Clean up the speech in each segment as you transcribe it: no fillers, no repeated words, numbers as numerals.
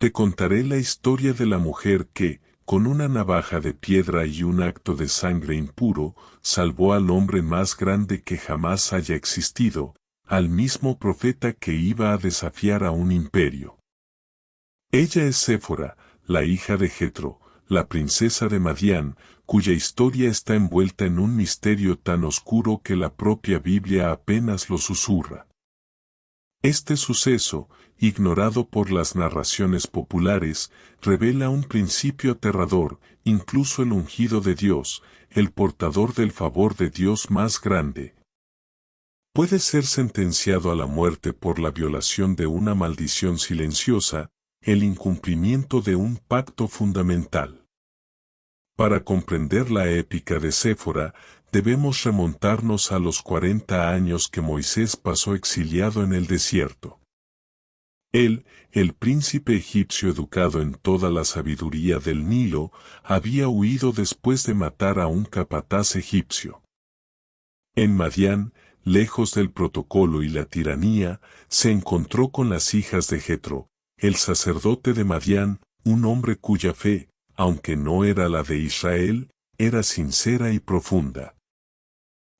Te contaré la historia de la mujer que, con una navaja de piedra y un acto de sangre impuro, salvó al hombre más grande que jamás haya existido, al mismo profeta que iba a desafiar a un imperio. Ella es Séfora, la hija de Jetro, la princesa de Madián, cuya historia está envuelta en un misterio tan oscuro que la propia Biblia apenas lo susurra. Este suceso, ignorado por las narraciones populares, revela un principio aterrador. Incluso el ungido de Dios, el portador del favor de Dios más grande, puede ser sentenciado a la muerte por la violación de una maldición silenciosa, el incumplimiento de un pacto fundamental. Para comprender la épica de Séfora, debemos remontarnos a los 40 años que Moisés pasó exiliado en el desierto. Él, el príncipe egipcio educado en toda la sabiduría del Nilo, había huido después de matar a un capataz egipcio. En Madián, lejos del protocolo y la tiranía, se encontró con las hijas de Jetro, el sacerdote de Madián, un hombre cuya fe, aunque no era la de Israel, era sincera y profunda.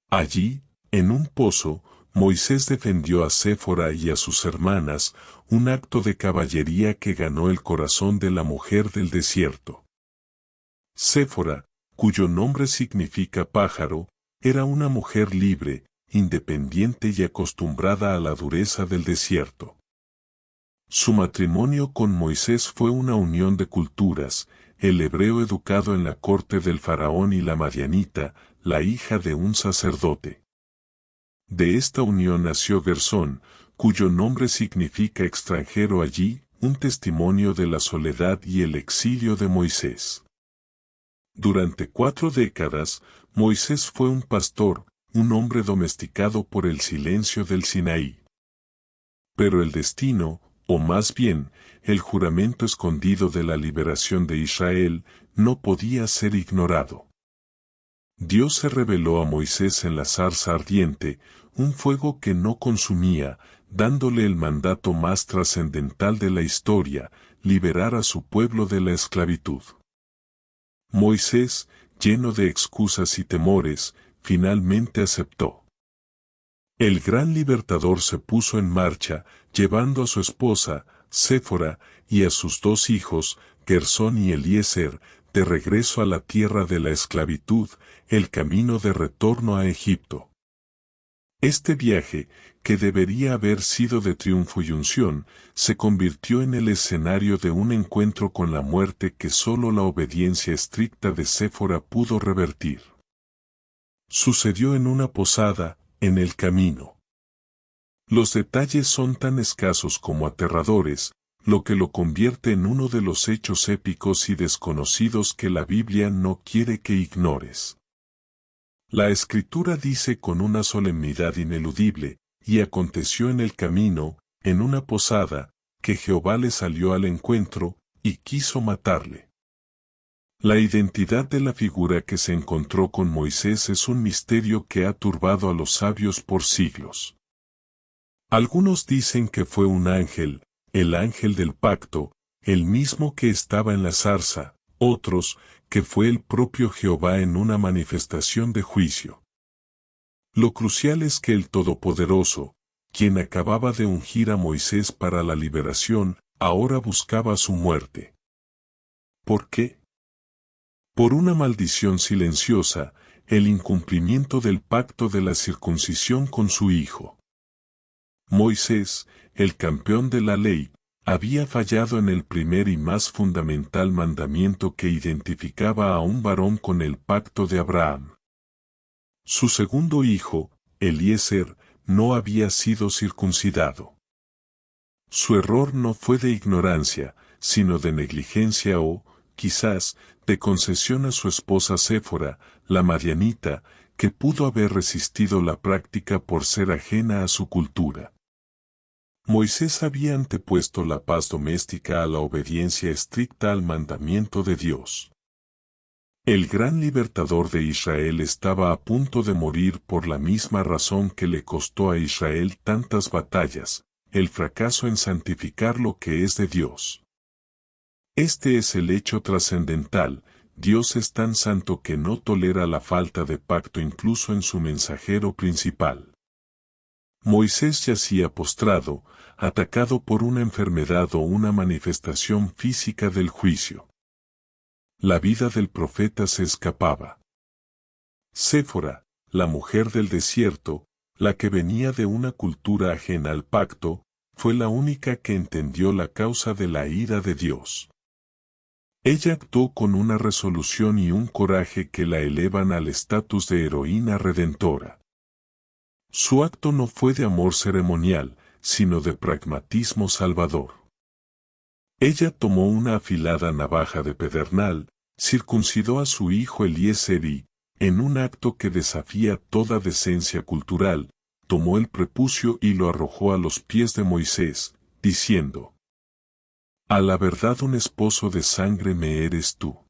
Allí, en un pozo, Moisés defendió a Séfora y a sus hermanas, un acto de caballería que ganó el corazón de la mujer del desierto. Séfora, cuyo nombre significa pájaro, era una mujer libre, independiente y acostumbrada a la dureza del desierto. Su matrimonio con Moisés fue una unión de culturas, el hebreo educado en la corte del faraón y la madianita, la hija de un sacerdote. De esta unión nació Gersón, cuyo nombre significa extranjero allí, un testimonio de la soledad y el exilio de Moisés. Durante 4 décadas, Moisés fue un pastor, un hombre domesticado por el silencio del Sinaí. Pero el destino, o más bien, el juramento escondido de la liberación de Israel, no podía ser ignorado. Dios se reveló a Moisés en la zarza ardiente, un fuego que no consumía, dándole el mandato más trascendental de la historia, liberar a su pueblo de la esclavitud. Moisés, lleno de excusas y temores, finalmente aceptó. El gran libertador se puso en marcha, llevando a su esposa, Séfora, y a sus 2 hijos, Gersón y Eliezer, de regreso a la tierra de la esclavitud, el camino de retorno a Egipto. Este viaje, que debería haber sido de triunfo y unción, se convirtió en el escenario de un encuentro con la muerte que sólo la obediencia estricta de Séfora pudo revertir. Sucedió en una posada, en el camino. Los detalles son tan escasos como aterradores, lo que lo convierte en uno de los hechos épicos y desconocidos que la Biblia no quiere que ignores. La Escritura dice con una solemnidad ineludible, y aconteció en el camino, en una posada, que Jehová le salió al encuentro, y quiso matarle. La identidad de la figura que se encontró con Moisés es un misterio que ha turbado a los sabios por siglos. Algunos dicen que fue un ángel, el ángel del pacto, el mismo que estaba en la zarza, otros, que fue el propio Jehová en una manifestación de juicio. Lo crucial es que el Todopoderoso, quien acababa de ungir a Moisés para la liberación, ahora buscaba su muerte. ¿Por qué? Por una maldición silenciosa, el incumplimiento del pacto de la circuncisión con su hijo. Moisés, el campeón de la ley, había fallado en el primer y más fundamental mandamiento que identificaba a un varón con el pacto de Abraham. Su segundo hijo, Eliezer, no había sido circuncidado. Su error no fue de ignorancia, sino de negligencia o, quizás, de concesión a su esposa Séfora, la madianita, que pudo haber resistido la práctica por ser ajena a su cultura. Moisés había antepuesto la paz doméstica a la obediencia estricta al mandamiento de Dios. El gran libertador de Israel estaba a punto de morir por la misma razón que le costó a Israel tantas batallas, el fracaso en santificar lo que es de Dios. Este es el hecho trascendental: Dios es tan santo que no tolera la falta de pacto incluso en su mensajero principal. Moisés yacía postrado, atacado por una enfermedad o una manifestación física del juicio. La vida del profeta se escapaba. Séfora, la mujer del desierto, la que venía de una cultura ajena al pacto, fue la única que entendió la causa de la ira de Dios. Ella actuó con una resolución y un coraje que la elevan al estatus de heroína redentora. Su acto no fue de amor ceremonial, sino de pragmatismo salvador. Ella tomó una afilada navaja de pedernal, circuncidó a su hijo Eliezer y, en un acto que desafía toda decencia cultural, tomó el prepucio y lo arrojó a los pies de Moisés, diciendo: «A la verdad un esposo de sangre me eres tú».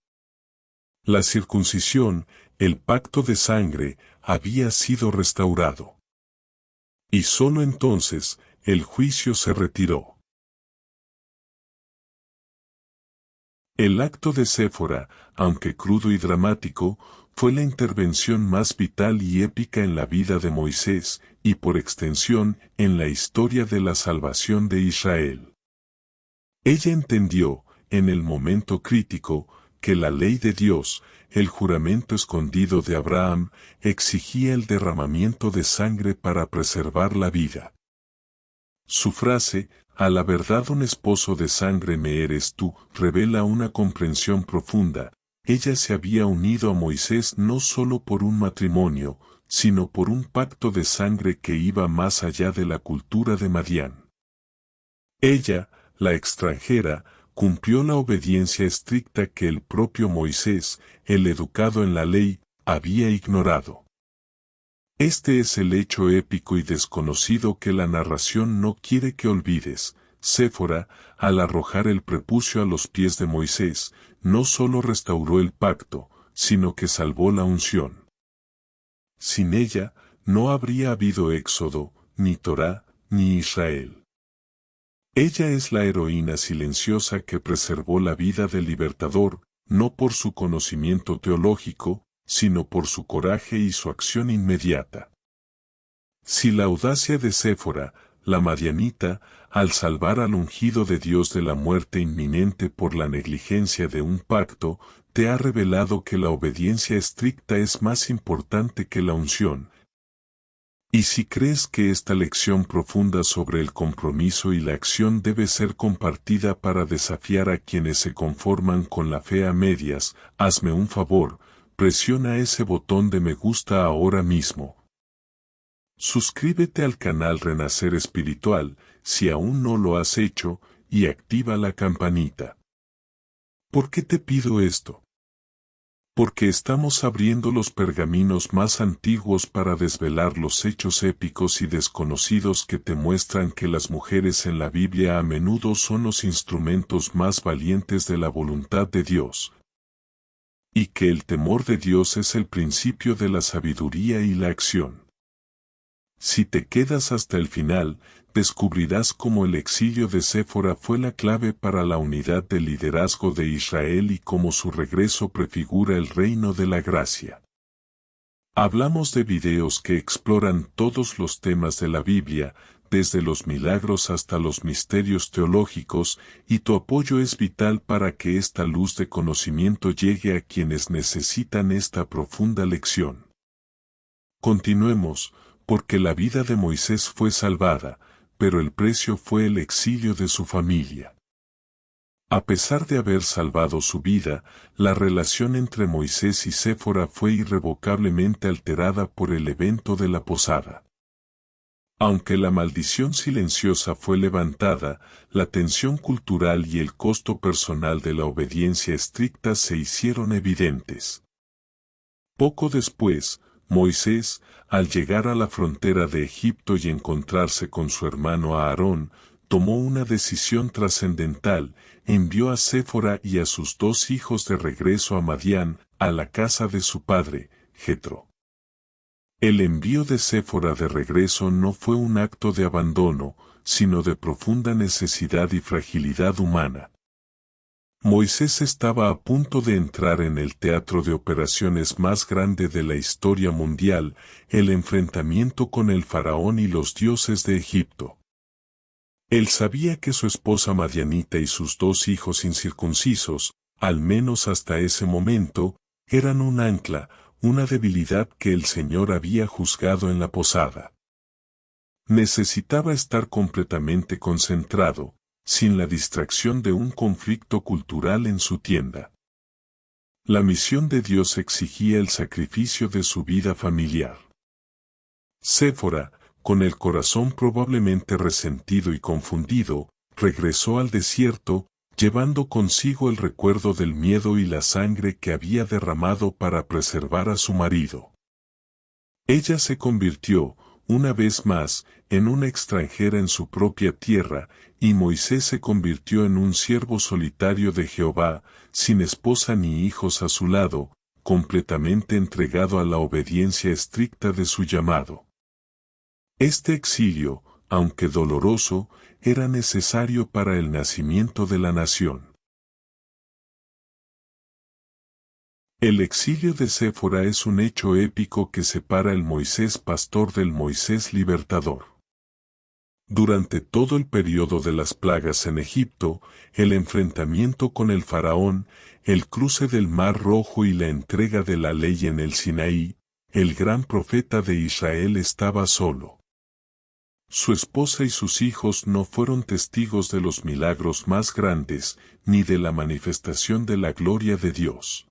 La circuncisión, el pacto de sangre, había sido restaurado. Y sólo entonces, el juicio se retiró. El acto de Séfora, aunque crudo y dramático, fue la intervención más vital y épica en la vida de Moisés, y por extensión, en la historia de la salvación de Israel. Ella entendió, en el momento crítico, que la ley de Dios, el juramento escondido de Abraham, exigía el derramamiento de sangre para preservar la vida. Su frase, «A la verdad un esposo de sangre me eres tú», revela una comprensión profunda. Ella se había unido a Moisés no solo por un matrimonio, sino por un pacto de sangre que iba más allá de la cultura de Madián. Ella, la extranjera, cumplió la obediencia estricta que el propio Moisés, el educado en la ley, había ignorado. Este es el hecho épico y desconocido que la narración no quiere que olvides. Séfora, al arrojar el prepucio a los pies de Moisés, no solo restauró el pacto, sino que salvó la unción. Sin ella, no habría habido Éxodo, ni Torá, ni Israel. Ella es la heroína silenciosa que preservó la vida del libertador, no por su conocimiento teológico, sino por su coraje y su acción inmediata. Si la audacia de Séfora, la madianita, al salvar al ungido de Dios de la muerte inminente por la negligencia de un pacto, te ha revelado que la obediencia estricta es más importante que la unción, y si crees que esta lección profunda sobre el compromiso y la acción debe ser compartida para desafiar a quienes se conforman con la fe a medias, hazme un favor: presiona ese botón de me gusta ahora mismo. Suscríbete al canal Renacer Espiritual, si aún no lo has hecho, y activa la campanita. ¿Por qué te pido esto? Porque estamos abriendo los pergaminos más antiguos para desvelar los hechos épicos y desconocidos que te muestran que las mujeres en la Biblia a menudo son los instrumentos más valientes de la voluntad de Dios, y que el temor de Dios es el principio de la sabiduría y la acción. Si te quedas hasta el final, descubrirás cómo el exilio de Séfora fue la clave para la unidad del liderazgo de Israel y cómo su regreso prefigura el reino de la gracia. Hablamos de videos que exploran todos los temas de la Biblia, desde los milagros hasta los misterios teológicos, y tu apoyo es vital para que esta luz de conocimiento llegue a quienes necesitan esta profunda lección. Continuemos, porque la vida de Moisés fue salvada, pero el precio fue el exilio de su familia. A pesar de haber salvado su vida, la relación entre Moisés y Séfora fue irrevocablemente alterada por el evento de la posada. Aunque la maldición silenciosa fue levantada, la tensión cultural y el costo personal de la obediencia estricta se hicieron evidentes. Poco después, Moisés, al llegar a la frontera de Egipto y encontrarse con su hermano Aarón, tomó una decisión trascendental: envió a Séfora y a sus 2 hijos de regreso a Madián, a la casa de su padre, Jetro. El envío de Séfora de regreso no fue un acto de abandono, sino de profunda necesidad y fragilidad humana. Moisés estaba a punto de entrar en el teatro de operaciones más grande de la historia mundial, el enfrentamiento con el faraón y los dioses de Egipto. Él sabía que su esposa Madianita y sus 2 hijos incircuncisos, al menos hasta ese momento, eran un ancla, una debilidad que el Señor había juzgado en la posada. Necesitaba estar completamente concentrado, sin la distracción de un conflicto cultural en su tienda. La misión de Dios exigía el sacrificio de su vida familiar. Séfora, con el corazón probablemente resentido y confundido, regresó al desierto, llevando consigo el recuerdo del miedo y la sangre que había derramado para preservar a su marido. Ella se convirtió, una vez más, en una extranjera en su propia tierra, y Moisés se convirtió en un siervo solitario de Jehová, sin esposa ni hijos a su lado, completamente entregado a la obediencia estricta de su llamado. Este exilio, aunque doloroso, era necesario para el nacimiento de la nación. El exilio de Séfora es un hecho épico que separa el Moisés pastor del Moisés libertador. Durante todo el periodo de las plagas en Egipto, el enfrentamiento con el faraón, el cruce del Mar Rojo y la entrega de la ley en el Sinaí, el gran profeta de Israel estaba solo. Su esposa y sus hijos no fueron testigos de los milagros más grandes, ni de la manifestación de la gloria de Dios.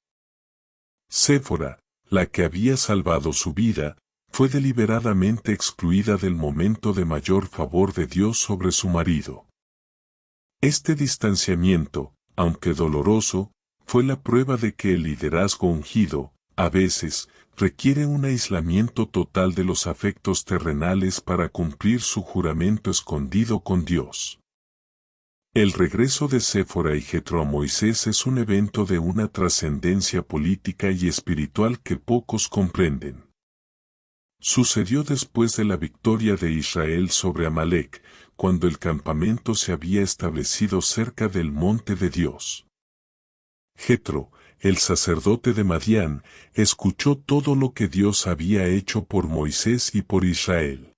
Séfora, la que había salvado su vida, fue deliberadamente excluida del momento de mayor favor de Dios sobre su marido. Este distanciamiento, aunque doloroso, fue la prueba de que el liderazgo ungido, a veces, requiere un aislamiento total de los afectos terrenales para cumplir su juramento escondido con Dios. El regreso de Séfora y Jetro a Moisés es un evento de una trascendencia política y espiritual que pocos comprenden. Sucedió después de la victoria de Israel sobre Amalek, cuando el campamento se había establecido cerca del monte de Dios. Jetro, el sacerdote de Madián, escuchó todo lo que Dios había hecho por Moisés y por Israel.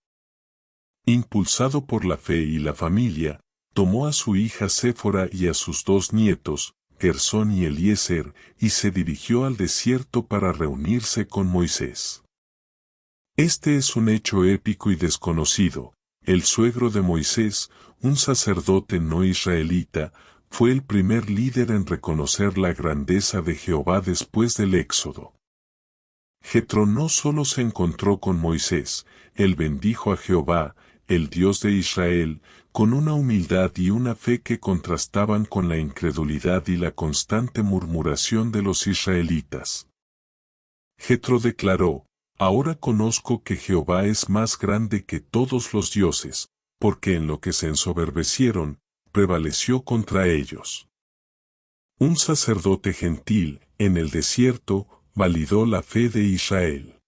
Impulsado por la fe y la familia, tomó a su hija Séfora y a sus 2 nietos, Gersón y Eliezer, y se dirigió al desierto para reunirse con Moisés. Este es un hecho épico y desconocido. El suegro de Moisés, un sacerdote no israelita, fue el primer líder en reconocer la grandeza de Jehová después del Éxodo. Jetro no solo se encontró con Moisés, él bendijo a Jehová, el Dios de Israel, con una humildad y una fe que contrastaban con la incredulidad y la constante murmuración de los israelitas. Jetro declaró: Ahora conozco que Jehová es más grande que todos los dioses, porque en lo que se ensoberbecieron, prevaleció contra ellos. Un sacerdote gentil, en el desierto, validó la fe de Israel.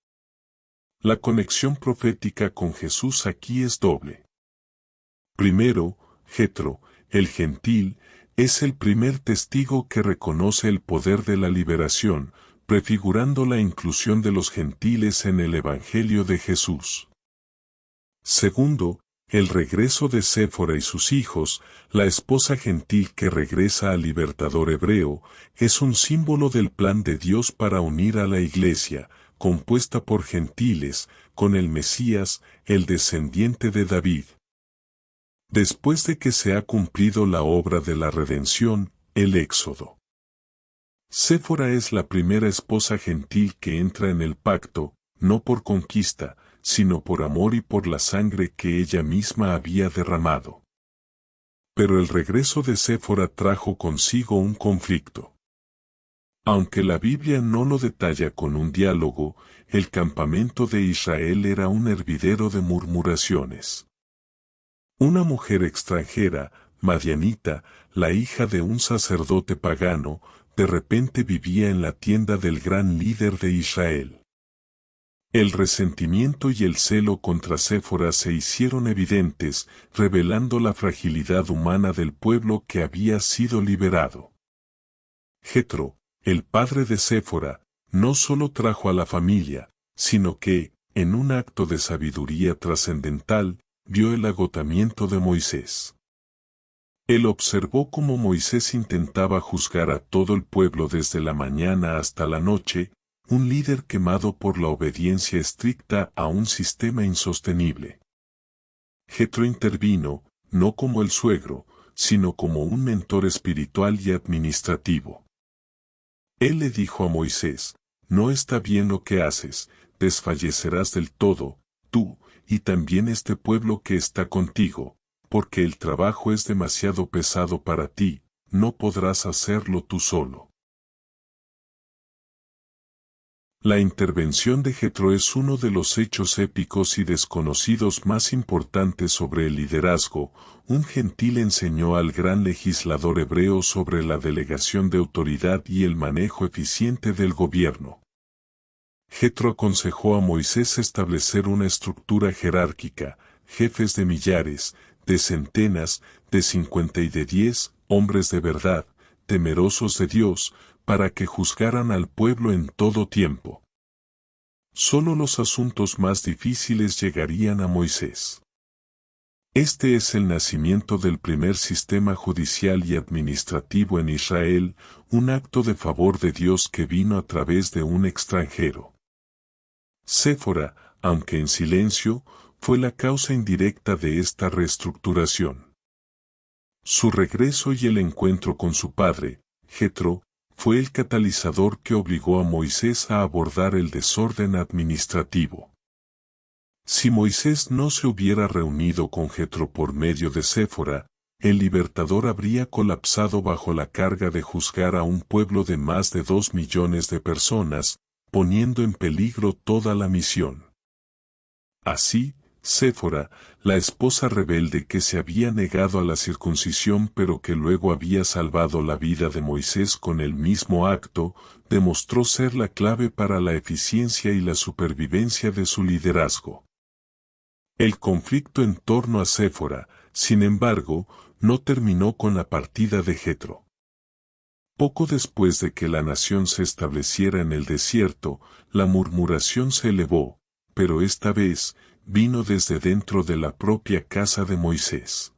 La conexión profética con Jesús aquí es doble. Primero, Jetro, el gentil, es el primer testigo que reconoce el poder de la liberación, prefigurando la inclusión de los gentiles en el Evangelio de Jesús. Segundo, el regreso de Séfora y sus hijos, la esposa gentil que regresa al libertador hebreo, es un símbolo del plan de Dios para unir a la Iglesia, compuesta por gentiles, con el Mesías, el descendiente de David. Después de que se ha cumplido la obra de la redención, el Éxodo. Séfora es la primera esposa gentil que entra en el pacto, no por conquista, sino por amor y por la sangre que ella misma había derramado. Pero el regreso de Séfora trajo consigo un conflicto. Aunque la Biblia no lo detalla con un diálogo, el campamento de Israel era un hervidero de murmuraciones. Una mujer extranjera, Madianita, la hija de un sacerdote pagano, de repente vivía en la tienda del gran líder de Israel. El resentimiento y el celo contra Séfora se hicieron evidentes, revelando la fragilidad humana del pueblo que había sido liberado. Jetro, el padre de Séfora, no solo trajo a la familia, sino que, en un acto de sabiduría trascendental, vio el agotamiento de Moisés. Él observó cómo Moisés intentaba juzgar a todo el pueblo desde la mañana hasta la noche, un líder quemado por la obediencia estricta a un sistema insostenible. Jetro intervino, no como el suegro, sino como un mentor espiritual y administrativo. Él le dijo a Moisés, no está bien lo que haces, desfallecerás del todo, tú, y también este pueblo que está contigo, porque el trabajo es demasiado pesado para ti, no podrás hacerlo tú solo. La intervención de Jetro es uno de los hechos épicos y desconocidos más importantes sobre el liderazgo. Un gentil enseñó al gran legislador hebreo sobre la delegación de autoridad y el manejo eficiente del gobierno. Jetro aconsejó a Moisés establecer una estructura jerárquica, jefes de millares, de centenas, de 50 y de 10, hombres de verdad, temerosos de Dios, para que juzgaran al pueblo en todo tiempo. Solo los asuntos más difíciles llegarían a Moisés. Este es el nacimiento del primer sistema judicial y administrativo en Israel, un acto de favor de Dios que vino a través de un extranjero. Séfora, aunque en silencio, fue la causa indirecta de esta reestructuración. Su regreso y el encuentro con su padre, Jetro, fue el catalizador que obligó a Moisés a abordar el desorden administrativo. Si Moisés no se hubiera reunido con Jetro por medio de Séfora, el libertador habría colapsado bajo la carga de juzgar a un pueblo de más de 2 millones de personas, poniendo en peligro toda la misión. Así, Séfora, la esposa rebelde que se había negado a la circuncisión pero que luego había salvado la vida de Moisés con el mismo acto, demostró ser la clave para la eficiencia y la supervivencia de su liderazgo. El conflicto en torno a Séfora, sin embargo, no terminó con la partida de Jetro. Poco después de que la nación se estableciera en el desierto, la murmuración se elevó, pero esta vez, vino desde dentro de la propia casa de Moisés.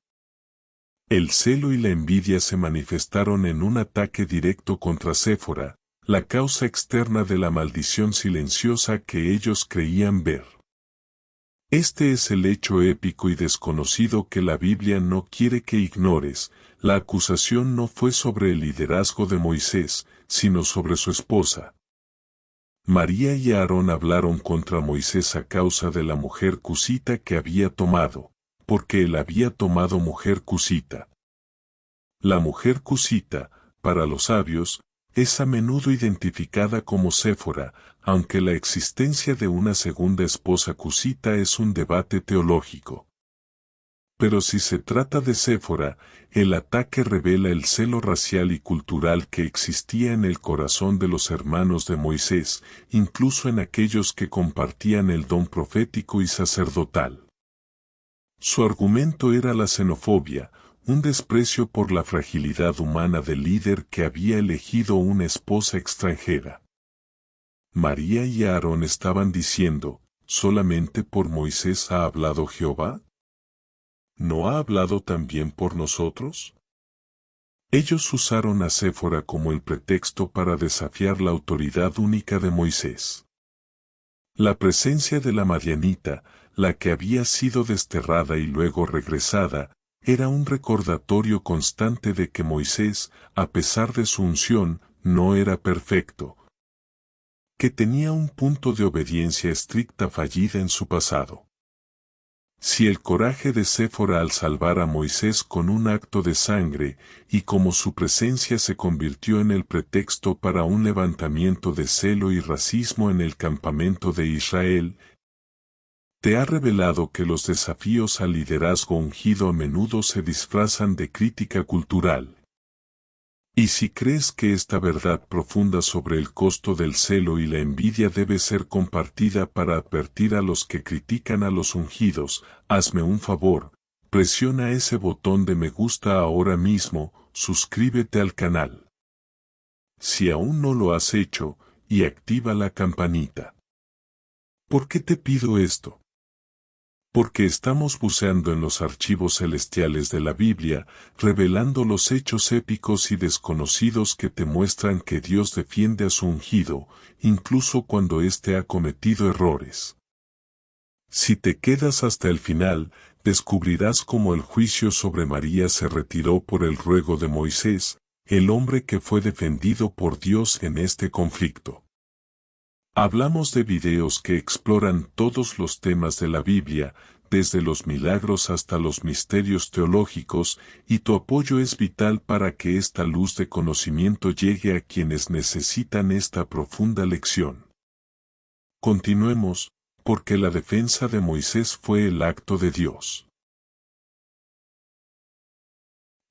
El celo y la envidia se manifestaron en un ataque directo contra Séfora, la causa externa de la maldición silenciosa que ellos creían ver. Este es el hecho épico y desconocido que la Biblia no quiere que ignores. La acusación no fue sobre el liderazgo de Moisés, sino sobre su esposa. María y Aarón hablaron contra Moisés a causa de la mujer cusita que había tomado, porque él había tomado mujer cusita. La mujer cusita, para los sabios, es a menudo identificada como Séfora, aunque la existencia de una segunda esposa cusita es un debate teológico. Pero si se trata de Séfora, el ataque revela el celo racial y cultural que existía en el corazón de los hermanos de Moisés, incluso en aquellos que compartían el don profético y sacerdotal. Su argumento era la xenofobia, un desprecio por la fragilidad humana del líder que había elegido una esposa extranjera. María y Aarón estaban diciendo, ¿solamente por Moisés ha hablado Jehová? ¿No ha hablado también por nosotros? Ellos usaron a Séfora como el pretexto para desafiar la autoridad única de Moisés. La presencia de la madianita, la que había sido desterrada y luego regresada, era un recordatorio constante de que Moisés, a pesar de su unción, no era perfecto, que tenía un punto de obediencia estricta fallida en su pasado. Si el coraje de Séfora al salvar a Moisés con un acto de sangre, y como su presencia se convirtió en el pretexto para un levantamiento de celo y racismo en el campamento de Israel, te ha revelado que los desafíos al liderazgo ungido a menudo se disfrazan de crítica cultural. Y si crees que esta verdad profunda sobre el costo del celo y la envidia debe ser compartida para advertir a los que critican a los ungidos, hazme un favor, presiona ese botón de me gusta ahora mismo, suscríbete al canal. si aún no lo has hecho, y activa la campanita. ¿Por qué te pido esto? Porque estamos buceando en los archivos celestiales de la Biblia, revelando los hechos épicos y desconocidos que te muestran que Dios defiende a su ungido, incluso cuando éste ha cometido errores. Si te quedas hasta el final, descubrirás cómo el juicio sobre María se retiró por el ruego de Moisés, el hombre que fue defendido por Dios en este conflicto. Hablamos de videos que exploran todos los temas de la Biblia, desde los milagros hasta los misterios teológicos, y tu apoyo es vital para que esta luz de conocimiento llegue a quienes necesitan esta profunda lección. Continuemos, porque la defensa de Moisés fue el acto de Dios.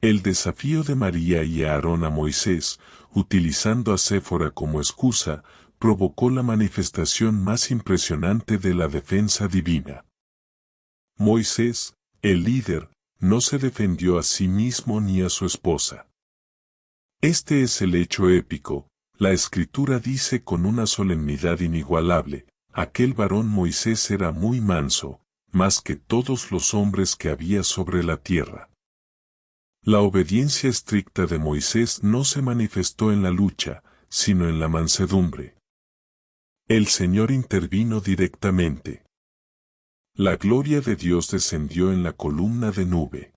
El desafío de María y Aarón a Moisés, utilizando a Séfora como excusa, provocó la manifestación más impresionante de la defensa divina. Moisés, el líder, no se defendió a sí mismo ni a su esposa. Este es el hecho épico. La Escritura dice con una solemnidad inigualable, aquel varón Moisés era muy manso, más que todos los hombres que había sobre la tierra. La obediencia estricta de Moisés no se manifestó en la lucha, sino en la mansedumbre. El Señor intervino directamente. La gloria de Dios descendió en la columna de nube.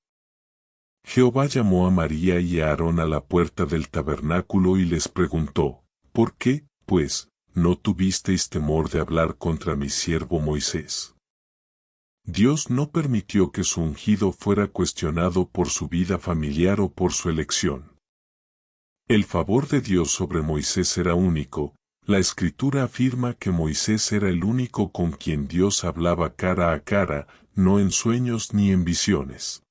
Jehová llamó a María y a Aarón a la puerta del tabernáculo y les preguntó, ¿por qué, pues, no tuvisteis temor de hablar contra mi siervo Moisés? Dios no permitió que su ungido fuera cuestionado por su vida familiar o por su elección. El favor de Dios sobre Moisés era único. La Escritura afirma que Moisés era el único con quien Dios hablaba cara a cara, no en sueños ni en visiones.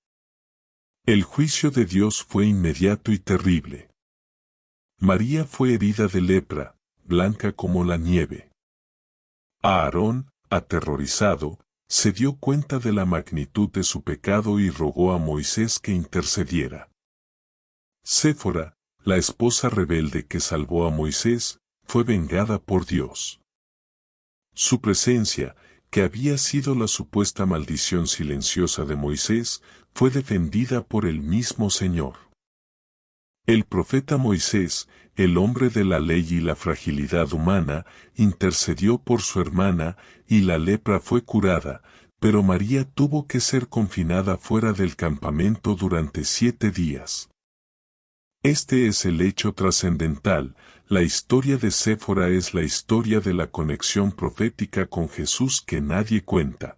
El juicio de Dios fue inmediato y terrible. María fue herida de lepra, blanca como la nieve. Aarón, aterrorizado, se dio cuenta de la magnitud de su pecado y rogó a Moisés que intercediera. Séfora, la esposa rebelde que salvó a Moisés, fue vengada por Dios. Su presencia, que había sido la supuesta maldición silenciosa de Moisés, fue defendida por el mismo Señor. El profeta Moisés, el hombre de la ley y la fragilidad humana, intercedió por su hermana, y la lepra fue curada, pero María tuvo que ser confinada fuera del campamento durante 7 días. Este es el hecho trascendental. La historia de Séfora es la historia de la conexión profética con Jesús que nadie cuenta.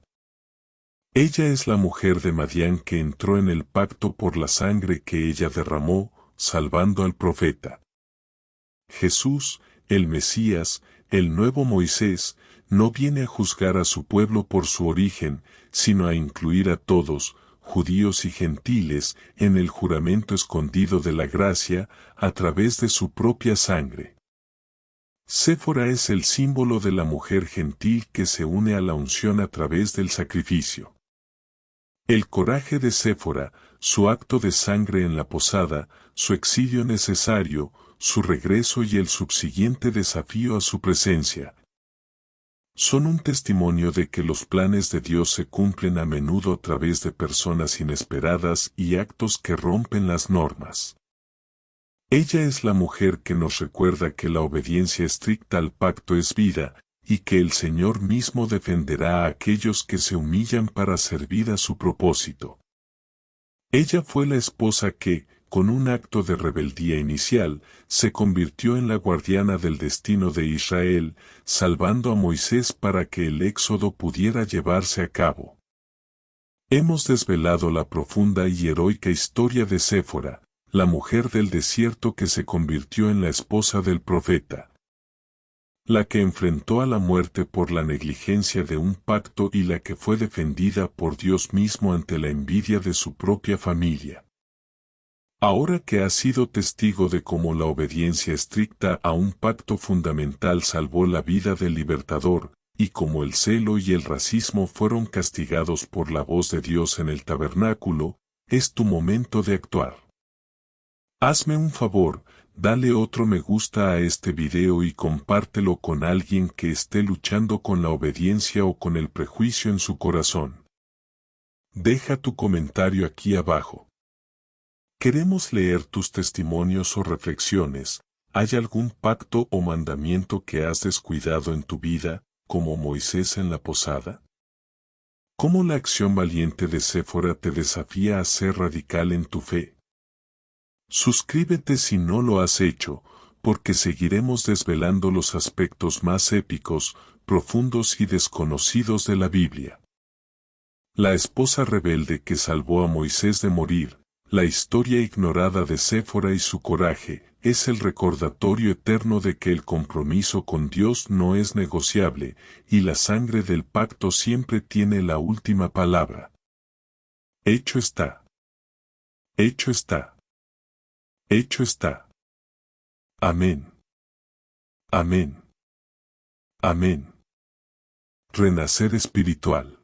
Ella es la mujer de Madián que entró en el pacto por la sangre que ella derramó, salvando al profeta. Jesús, el Mesías, el nuevo Moisés, no viene a juzgar a su pueblo por su origen, sino a incluir a todos, judíos y gentiles, en el juramento escondido de la gracia, a través de su propia sangre. Séfora es el símbolo de la mujer gentil que se une a la unción a través del sacrificio. El coraje de Séfora, su acto de sangre en la posada, su exilio necesario, su regreso y el subsiguiente desafío a su presencia, son un testimonio de que los planes de Dios se cumplen a menudo a través de personas inesperadas y actos que rompen las normas. Ella es la mujer que nos recuerda que la obediencia estricta al pacto es vida, y que el Señor mismo defenderá a aquellos que se humillan para servir a su propósito. Ella fue la esposa que, con un acto de rebeldía inicial, se convirtió en la guardiana del destino de Israel, salvando a Moisés para que el éxodo pudiera llevarse a cabo. Hemos desvelado la profunda y heroica historia de Séfora, la mujer del desierto que se convirtió en la esposa del profeta. La que enfrentó a la muerte por la negligencia de un pacto y la que fue defendida por Dios mismo ante la envidia de su propia familia. Ahora que ha sido testigo de cómo la obediencia estricta a un pacto fundamental salvó la vida del libertador, y cómo el celo y el racismo fueron castigados por la voz de Dios en el tabernáculo, es tu momento de actuar. Hazme un favor, dale otro me gusta a este video y compártelo con alguien que esté luchando con la obediencia o con el prejuicio en su corazón. Deja tu comentario aquí abajo. Queremos leer tus testimonios o reflexiones. ¿Hay algún pacto o mandamiento que has descuidado en tu vida, como Moisés en la posada? ¿Cómo la acción valiente de Séfora te desafía a ser radical en tu fe? Suscríbete si no lo has hecho, porque seguiremos desvelando los aspectos más épicos, profundos y desconocidos de la Biblia. La esposa rebelde que salvó a Moisés de morir, la historia ignorada de Séfora y su coraje, es el recordatorio eterno de que el compromiso con Dios no es negociable, y la sangre del pacto siempre tiene la última palabra. Hecho está. Hecho está. Hecho está. Amén. Amén. Amén. Renacer espiritual.